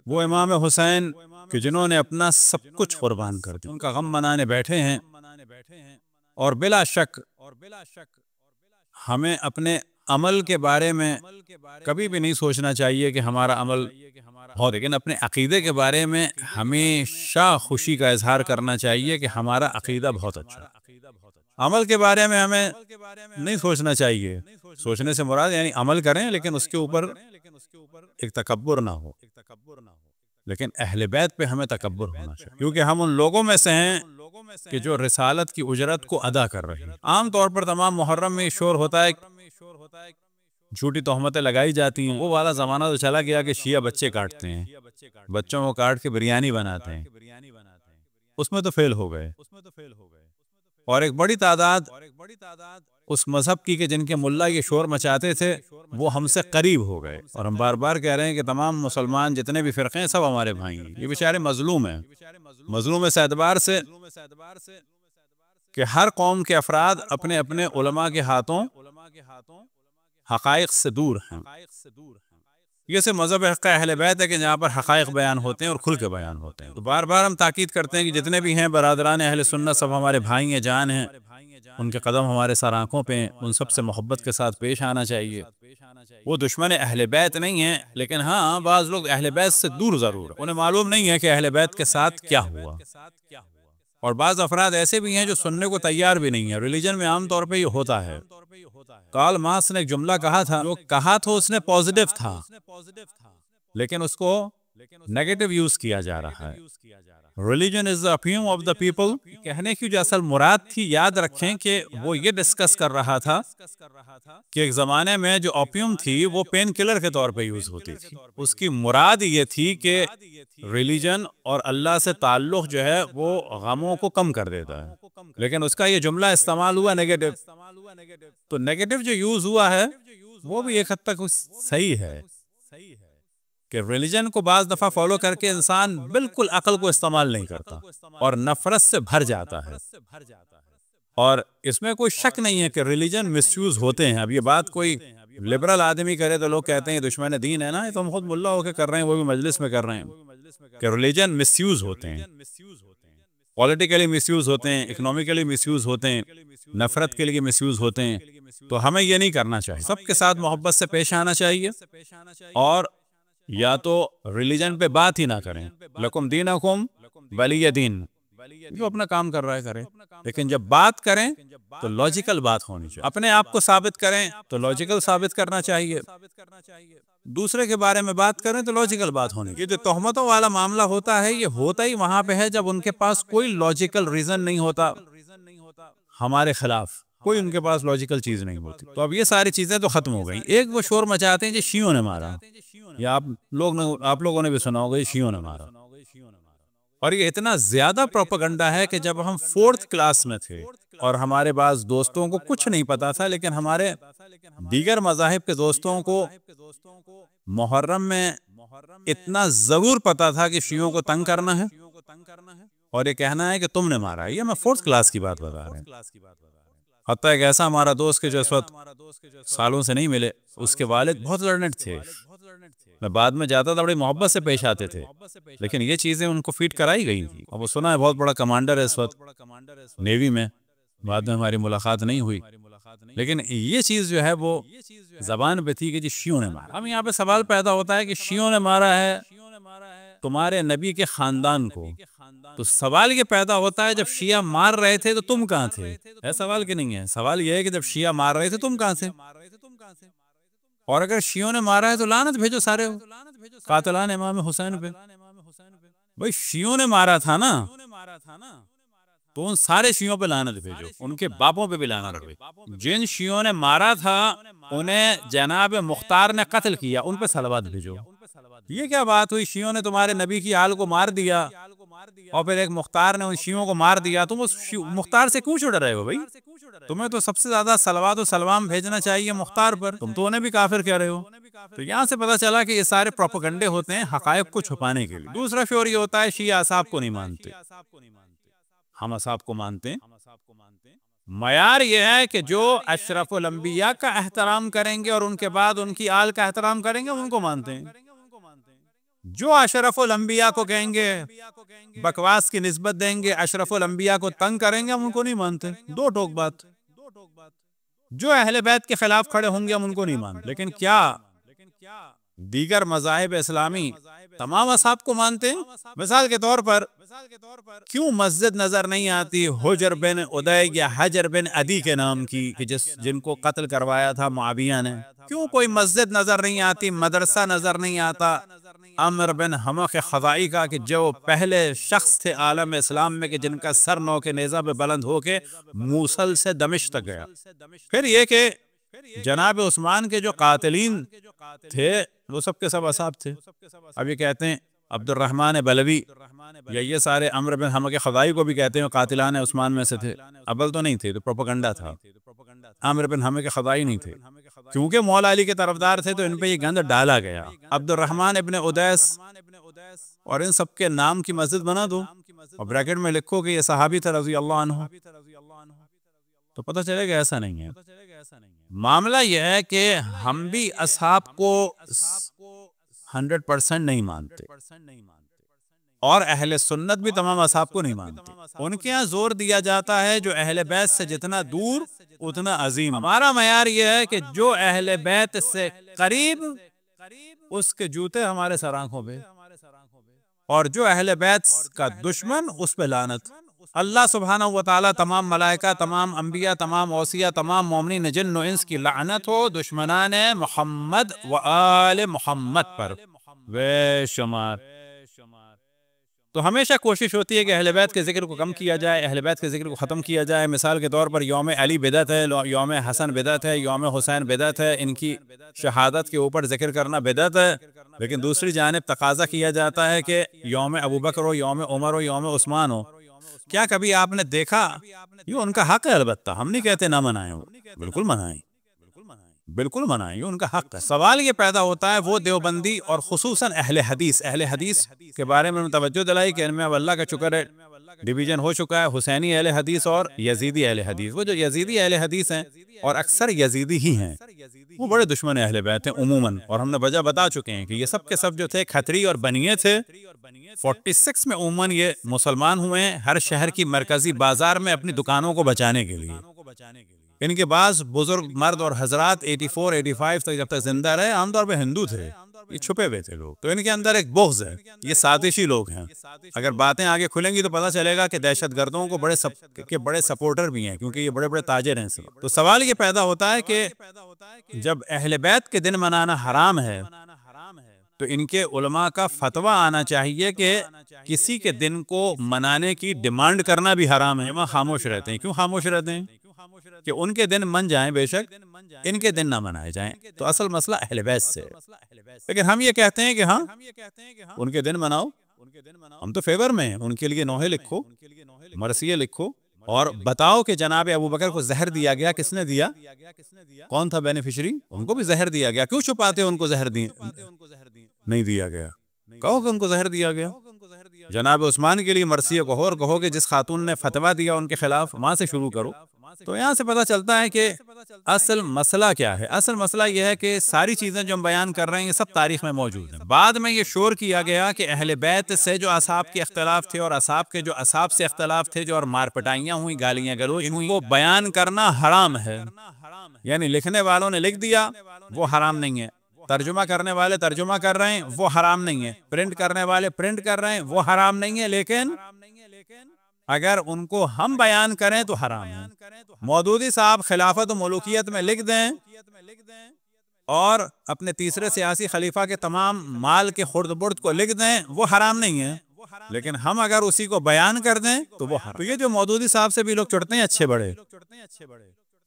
وہ امام حسین کہ جنہوں نے اپنا سب کچھ قربان کر دیا، ان کا غم منانے بیٹھے ہیں، اور بلا شک ہمیں اپنے عمل کے بارے میں کبھی بھی نہیں سوچنا چاہیے کہ ہمارا عمل بہت، لیکن اپنے عقیدے کے بارے میں ہمیشہ خوشی کا اظہار کرنا چاہیے کہ ہمارا عقیدہ بہت اچھا ہے۔ عمل کے بارے میں ہمیں نہیں سوچنا چاہیے، سوچنے سے مراد یعنی عمل کریں لیکن اس کے اوپر ایک تکبر نہ ہو، لیکن اہل بیت پہ ہمیں تکبر ہونا چاہیے، کیونکہ ہم ان لوگوں میں سے ہیں کہ جو رسالت کی اجرت کو ادا کر رہے ہیں۔ عام طور پر تمام محرم میں شور ہوتا ہے، جھوٹی تہمتیں لگائی جاتی ہیں، وہ والا زمانہ تو چلا گیا کہ شیعہ بچے کاٹتے ہیں، بچوں کو کاٹ کے بریانی بناتے ہیں، اس میں تو فیل ہو گئے، اور ایک بڑی تعداد اس مذہب کی کہ جن کے ملا یہ شور مچاتے تھے وہ ہم سے قریب ہو گئے، اور ہم بار بار کہہ رہے ہیں کہ تمام مسلمان جتنے بھی فرقے ہیں سب ہمارے بھائی ہیں، یہ بیچارے مظلوم ہیں، مظلوم اس اعتبار سے کہ ہر قوم کے افراد اپنے اپنے علماء کے ہاتھوں حقائق سے دور ہیں۔ یہ سے مذہب حق اہل بیت ہے کہ جہاں پر حقائق بیان ہوتے ہیں اور کھل کے بیان ہوتے ہیں، تو بار بار ہم تاکید کرتے ہیں کہ جتنے بھی ہیں برادران اہل سنت سب ہمارے بھائی ہیں، جان ہیں، ان کے قدم ہمارے سر آنکھوں پہ ہیں، ان سب سے محبت کے ساتھ پیش آنا چاہیے۔ وہ دشمن اہل بیت نہیں ہیں، لیکن ہاں بعض لوگ اہل بیت سے دور ضرور ہیں، انہیں معلوم نہیں ہے کہ اہل بیت کے ساتھ کیا ہوا، اور بعض افراد ایسے بھی ہیں جو سننے کو تیار بھی نہیں ہیں۔ ریلیجن میں عام طور پہ یہ ہوتا ہے۔ کارل مارکس نے ایک جملہ کہا تھا، جو کہا تو اس نے پازیٹیو تھا لیکن اس کو نیگیٹو یوز کیا جا رہا ہے۔ Religion is the opium of the people, کہنے کی جو اصل مراد تھی، یاد رکھیں کہ وہ یہ ڈسکس کر رہا تھا کہ ایک زمانے میں جو اوپیم تھی وہ پین کلر کے طور پہ یوز ہوتی تھی، اس کی مراد یہ تھی کہ ریلیجن اور اللہ سے تعلق جو ہے وہ غموں کو کم کر دیتا ہے، لیکن اس کا یہ جملہ استعمال ہوا نیگیٹو، تو نیگیٹو جو یوز ہوا ہے وہ بھی ایک حد تک صحیح ہے کہ ریلیجن کو بعض دفعہ فالو کر کے انسان بالکل عقل کو استعمال نہیں کرتا اور نفرت سے بھر جاتا ہے، اور اس میں کوئی شک نہیں ہے کہ ریلیجن مس یوز ہوتے ہیں۔ اب یہ بات کوئی لبرل آدمی کرے تو لوگ کہتے ہیں دشمن دین ہے نا، یہ تو ہم خود ملا ہو کے کر رہے ہیں، وہ بھی مجلس میں کر رہے ہیں، کہ ریلیجن مس یوز ہوتے ہیں، پولیٹیکلی مس یوز ہوتے ہیں، اکنومیکلی مس یوز ہوتے ہیں، نفرت کے لیے مس یوز ہوتے ہیں، تو ہمیں یہ نہیں کرنا چاہیے، سب کے ساتھ محبت سے پیش آنا چاہیے، اور یا تو ریلیجن پہ بات ہی نہ کریں، لکم دینکم ولی دین، جو اپنا کام کر رہا ہے کرے، لیکن جب بات کریں تو لاجیکل بات ہونی چاہیے، اپنے آپ کو ثابت کریں تو لاجیکل ثابت کرنا چاہیے، دوسرے کے بارے میں بات کریں تو لاجیکل بات ہونی چاہیے۔ یہ جو تہمتوں والا معاملہ ہوتا ہے یہ ہوتا ہی وہاں پہ ہے جب ان کے پاس کوئی لاجیکل ریزن نہیں ہوتا ہمارے خلاف، کوئی ان کے پاس لاجیکل چیز نہیں ہوتی، تو اب یہ ساری چیزیں تو ختم ہو گئیں۔ ایک وہ شور مچاتے ہیں جو شیعوں نے مارا، یا آپ لوگوں نے بھی سنا ہوگا یہ شیعوں نے مارا، اور یہ اتنا زیادہ پروپیگنڈا ہے کہ جب ہم 4th کلاس میں تھے اور ہمارے بعض دوستوں کو کچھ نہیں پتا تھا، لیکن ہمارے دیگر مذاہب کے دوستوں کو محرم میں اتنا ضرور پتا تھا کہ شیعوں کو تنگ کرنا ہے اور یہ کہنا ہے کہ تم نے مارا ہے۔ یہ میں 4th کلاس کی بات بتا رہا ہوں، حتیٰ ایک ایسا ہمارا دوست کہ جو اس وقت سالوں سے نہیں ملے، اس کے والد بہت لرنڈ تھے، میں بعد میں جاتا تھا بڑی محبت سے پیش آتے تھے، لیکن یہ چیزیں ان کو فیڈ کرائی گئی تھی، اور وہ سنا ہے بہت بڑا کمانڈر ہے اس وقت نیوی میں، بعد میں ہماری ملاقات نہیں ہوئی، لیکن یہ چیز جو ہے وہ زبان پہ تھی کہ جی شیعوں نے مارا۔ اب یہاں پہ سوال پیدا ہوتا ہے کہ شیعوں نے مارا ہے تمہارے نبی کے خاندان کو، تو سوال یہ پیدا ہوتا ہے جب شیعہ مار رہے تھے تو تم کہاں تھے؟ ہے سوال کہ نہیں ہے؟ سوال یہ ہے کہ جب شیعہ مار رہے تھے تم کہاں تھے؟ اور اگر شیعوں نے مارا ہے تو لعنت بھیجو سارے قاتلان امام حسین پہ، بھئی شیعوں نے مارا تھا نا، تو ان سارے شیعوں پہ لعنت بھیجو، ان کے باپوں پہ بھی لعنت بھیجو، جن شیعوں نے مارا تھا انہیں جناب مختار نے قتل کیا، ان پہ صلوات بھیجو۔ یہ کیا بات ہوئی، شیعوں نے تمہارے نبی کی آل کو مار دیا اور پھر ایک مختار نے ان شیعوں کو مار دیا، تم اس مختار سے کیوں چھڑ رہے ہو بھائی؟ تمہیں تو سب سے زیادہ صلوات و سلام بھیجنا چاہیے مختار پر، تم تو انہیں بھی کافر کہہ رہے ہو۔ تو یہاں سے پتہ چلا کہ یہ سارے پروپیگنڈے ہوتے ہیں حقائق کو چھپانے کے لیے۔ دوسرا شور یہ ہوتا ہے شیعہ اصحاب کو نہیں مانتے، ہم اصحاب کو مانتے ہیں۔ معیار یہ ہے کہ جو اشرف الانبیاء کا احترام کریں گے اور ان کے بعد ان کی آل کا احترام کریں گے ان کو مانتے ہیں، جو اشرف الانبیاء کو کہیں گے، بکواس کی نسبت دیں گے، اشرف الانبیاء کو تنگ کریں گے، ہم ان کو نہیں مانتے، دو ٹوک بات۔ جو اہل بیت کے خلاف کھڑے ہوں گے ہم ان کو نہیں مانتے، لیکن کیا دیگر مذاہب اسلامی تمام اصحاب کو مانتے ہیں؟ مثال کے طور پر کیوں مسجد نظر نہیں آتی حجر بن ادے یا حجر بن عدی کے نام کی، کہ جن کو قتل کروایا تھا معاویہ نے؟ کیوں کوئی مسجد نظر نہیں آتی، مدرسہ نظر نہیں آتا عمر بن حمق خزائی کا، کہ جو پہلے شخص تھے عالم اسلام میں کہ جن کا سر نو کے نیزہ پہ بلند ہو کے موصل سے دمشق تک گیا؟ پھر یہ کہ جناب عثمان کے جو قاتلین تھے وہ سب کے سب اصحاب تھے۔ اب یہ کہتے ہیں عبد الرحمن بلوی یا یہ سارے عمر بن حمق خزائی کو بھی کہتے ہیں قاتلان عثمان میں سے تھے، اول تو نہیں تھے، تو پروپیگنڈا تھا، عامر بن حمق خزائی نہیں تھے، کیونکہ مولا علی کے طرفدار تھے تو ان پہ یہ گند ڈالا گیا۔ عبد الرحمن ابن ادیس اور ان سب کے نام کی مسجد بنا دو اور بریکٹ میں لکھو کہ یہ صحابی تھا رضی اللہ عنہ، تو پتہ چلے گا ایسا نہیں ہے۔ معاملہ یہ ہے کہ ہم بھی اصحاب کو 100% نہیں مانتے، اور اہل سنت بھی تمام اصحاب کو نہیں مانتے۔ ان کے ہاں زور دیا جاتا ہے جو اہل بیت سے جتنا دور اتنا عظیم۔ ہمارا معیار یہ ہے کہ جو اہل بیت سے قریب اس کے جوتے ہمارے سر آنکھوں پہ، اور جو اہل بیت کا دشمن اس پہ لعنت۔ اللہ سبحانہ و تعالیٰ تمام ملائکہ، تمام انبیاء، تمام اوصیاء، تمام مومنین جن و انس کی لعنت ہو دشمنان محمد و آل محمد پر بے شمار۔ تو ہمیشہ کوشش ہوتی ہے کہ اہل بیت کے ذکر کو کم کیا جائے، اہل بیت کے ذکر کو ختم کیا جائے۔ مثال کے طور پر یوم علی بدعت ہے، یوم حسن بدعت ہے، یوم حسین بدعت ہے، ان کی شہادت کے اوپر ذکر کرنا بدعت ہے، لیکن دوسری جانب تقاضا کیا جاتا ہے کہ یوم ابوبکر ہو، یوم عمر ہو، یوم عثمان ہو۔ کیا کبھی آپ نے دیکھا؟ یہ ان کا حق ہے، البتہ ہم نہیں کہتے نہ منائیں، بالکل منائیں، بالکل منائیں، یہ ان کا حق ہے۔ سوال یہ پیدا ہوتا ہے وہ دیوبندی اور خصوصاً اہل حدیث کے بارے میں توجہ دلائی کہ ان میں اب اللہ کا شکر ہے ڈویژن ہو چکا ہے، حسینی اہل حدیث اور یزیدی اہل حدیث۔ وہ جو یزیدی اہل حدیث ہیں، اور اکثر یزیدی ہی ہیں، وہ بڑے دشمن اہل بیت ہیں عموماً، اور ہم نے وجہ بتا چکے ہیں کہ یہ سب کے سب جو تھے کھتری اور بنیے تھے۔ 46 میں عموماً یہ مسلمان ہوئے ہیں ہر شہر کی مرکزی بازار میں اپنی دکانوں کو بچانے کے لیے۔ ان کے بعض بزرگ مرد اور حضرات 84 85 تک جب تک زندہ رہے عام طور پہ ہندو تھے، یہ چھپے ہوئے تھے لوگ، تو ان کے اندر ایک بغض ہے، یہ سازشی لوگ ہیں۔ اگر باتیں آگے کھلیں گی تو پتہ چلے گا کہ دہشت گردوں کو بڑے سپورٹر بھی ہیں، کیونکہ یہ بڑے بڑے تاجر ہیں سب۔ تو سوال یہ پیدا ہوتا ہے کہ جب اہل بیت کے دن منانا حرام ہے تو ان کے علماء کا فتویٰ آنا چاہیے کہ کسی کے دن کو منانے کی ڈیمانڈ کرنا بھی حرام ہے۔ وہاں خاموش رہتے ہیں، کیوں خاموش رہتے ہیں؟ کہ ان کے دن من جائیں، بے شک ان کے دن نہ منائے جائیں، تو اصل مسئلہ اہل بیت سے۔ لیکن ہم یہ کہتے ہیں کہ ہاں ان کے دن مناؤ، ہم تو فیور میں ہیں، ان کے لیے نوحے لکھو، مرثیے لکھو، اور بتاؤ کہ جناب ابوبکر کو زہر دیا گیا، کس نے دیا؟ کون تھا بینیفیشری؟ ان کو بھی زہر دیا گیا، کیوں چھپاتے ان کو زہر نہیں دیا گیا؟ کہو کہ ان کو زہر دیا گیا۔ جناب عثمان کے لیے مرثیہ کہو، اور کہو کہ جس خاتون نے فتویٰ دیا ان کے خلاف، وہاں سے شروع کرو۔ تو یہاں سے پتہ چلتا ہے کہ اصل مسئلہ کیا ہے۔ اصل مسئلہ یہ ہے کہ ساری چیزیں جو ہم بیان کر رہے ہیں یہ سب تاریخ میں موجود ہیں۔ بعد میں یہ شور کیا گیا کہ اہل بیت سے جو اصحاب کے اختلاف تھے اور اصحاب کے جو اصحاب سے اختلاف تھے، جو اور مار پٹائیاں ہوئیں، گالیاں گلوچ ہوئیں، وہ بیان کرنا حرام ہے۔ یعنی لکھنے والوں نے لکھ دیا وہ حرام نہیں ہے، ترجمہ کرنے والے ترجمہ کر رہے ہیں وہ حرام نہیں ہے، پرنٹ کرنے والے پرنٹ کر رہے ہیں وہ حرام نہیں ہے، لیکن اگر ان کو ہم بیان کریں تو حرام ہے۔ مودودی صاحب خلافت و ملوکیت میں لکھ دیں اور اپنے تیسرے سیاسی خلیفہ کے تمام مال کے خرد برد کو لکھ دیں، وہ حرام نہیں ہے، لیکن ہم اگر اسی کو بیان کر دیں تو وہ حرام۔ تو یہ جو مودودی صاحب سے بھی لوگ چڑھتے ہیں اچھے بڑے،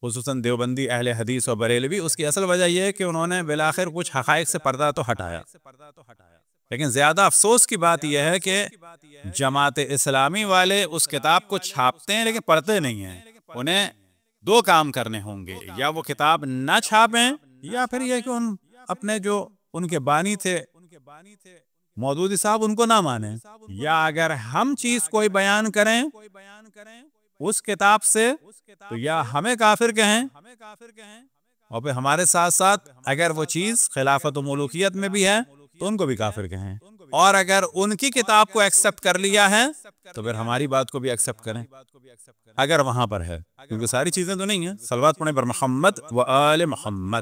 خصوصاً دیوبندی اہل حدیث اور بریلوی، اس کی اصل وجہ یہ ہے کہ انہوں نے بالآخر کچھ حقائق سے پردہ تو ہٹایا، لیکن زیادہ افسوس کی بات یہ ہے کہ جماعت اسلامی والے اس کتاب کو چھاپتے ہیں لیکن پڑھتے نہیں ہیں۔ انہیں دو کام کرنے ہوں گے، یا وہ کتاب نہ چھاپیں، یا پھر یہ کہ اپنے جو ان کے بانی تھے مودودی صاحب ان کو نہ مانیں، یا اگر ہم چیز کوئی بیان کریں اس کتاب سے تو یا ہمیں کافر کہیں، اور پھر ہمارے ساتھ ساتھ اگر وہ چیز خلافت و ملوکیت میں بھی ہے تو ان کو بھی کافر کہیں۔ اور اگر ان کی کتاب کو ایکسپٹ کر لیا ہے تو پھر ہماری بات کو بھی ایکسپٹ کریں اگر وہاں پر ہے، کیونکہ ساری چیزیں تو نہیں ہیں۔ صلوات پڑھیں پر محمد و آل محمد۔